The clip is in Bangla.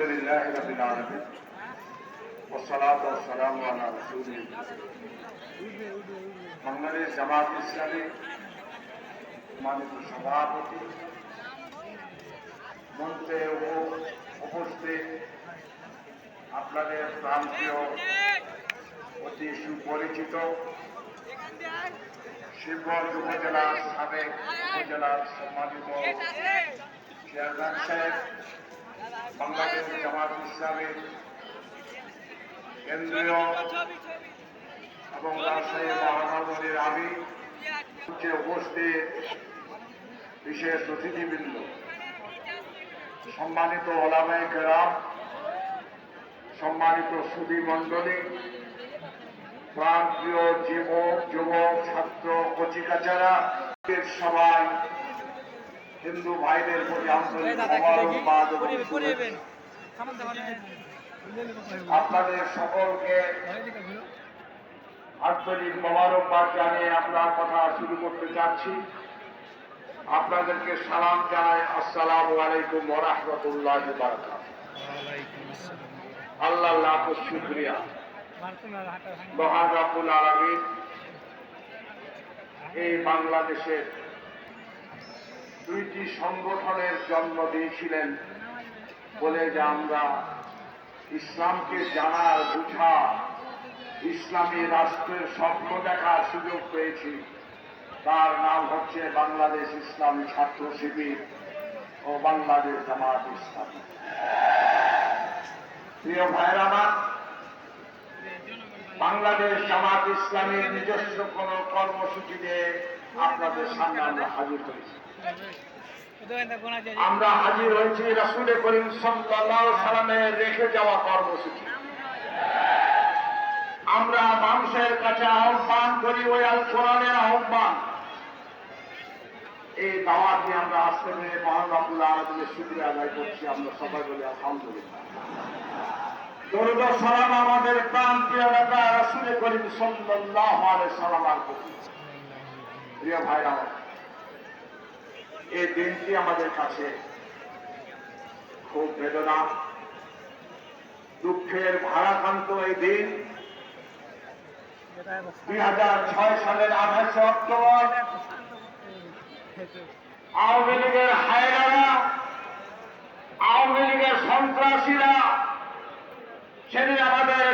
আলহামদুলিল্লাহি রাব্বিল আলামিন ওয়াসসালাতু ওয়াসসালামু আলা রাসূলিল্লাহ। বাংলাদেশ জামাত ইসলামী মাননীয় সভাপতি, মঞ্চে উপস্থিত আপনাদের প্রান্তীয় অতি সুপরিচিত শিবগঞ্জ উপজেলার সাবেক উপজেলার সম্মানিত চেয়ারম্যান সাহেব, বাংলাদেশ জামাত ইসলামের কেন্দ্রীয় এবং রাজশাহী মহানগরীর আমির, উপস্থিত বিশেষ অতিথিবৃন্দ, সম্মানিত ওলামায়ে কেরাম, সম্মানিত সুধী মণ্ডলী, প্রান্তীয় যুবক ছাত্র কচিকাচারা, সবাই হিন্দু ভাইদের প্রতি আন্তরিক মোবারকবাদ। আপনাদের সকলকে আন্তরিক মোবারকবাদ জানিয়ে আপনার কথা শুরু করতে চাচ্ছি। আপনাদেরকে সালাম জানাই, আসসালামু আলাইকুম ওয়া রাহমাতুল্লাহি ওয়া বারাকাতুহু। আল্লাহ লাখ শুকরিয়া, মহান রব্বুল আলামিন এই বাংলাদেশের দুইটি সংগঠনের জন্ম দিয়েছিলেন বলে যে আমরা ইসলামকে জানার, বুঝা, ইসলামী রাষ্ট্রের স্বপ্ন দেখার সুযোগ পেয়েছি। তার নাম হচ্ছে বাংলাদেশ ইসলামী ছাত্র শিবির ও বাংলাদেশ জামাত ইসলামী। প্রিয় ভাইরা আমার, বাংলাদেশ জামাত ইসলামের নিজস্ব কোন কর্মসূচিতে আপনাদের সামনে আমরা হাজির হয়েছি। আমরা হাজির হয়েছি রাসূল করিম সাল্লাল্লাহু আলাইহি সাল্লামের রেখে যাওয়া কর্মসূচি। আমরা মানুষের কাছে আহ্বান করি ওই আল কোরআনের আহ্বান। এই দাওয়াত নিয়ে আমরা আজকে মহান রব্বুল আলামিনের শুকরিয়া আদায় করছি। আমরা সবাই বলি আলহামদুলিল্লাহ। দরুদ ও সালাম আমাদের প্রান্তীয় নেতা রাসূল করিম সাল্লাল্লাহু আলাইহি সাল্লামের প্রতি। প্রিয় ভাইরা, এই দিনটি আমাদের কাছে খুব বেদনা, দুঃখের ভারাক্রান্ত এই দিন। 2006 সালের 28 অক্টোবর আওয়ামী লীগের হায়নারা, আওয়ামী লীগের সন্ত্রাসীরা সেদিন আমাদের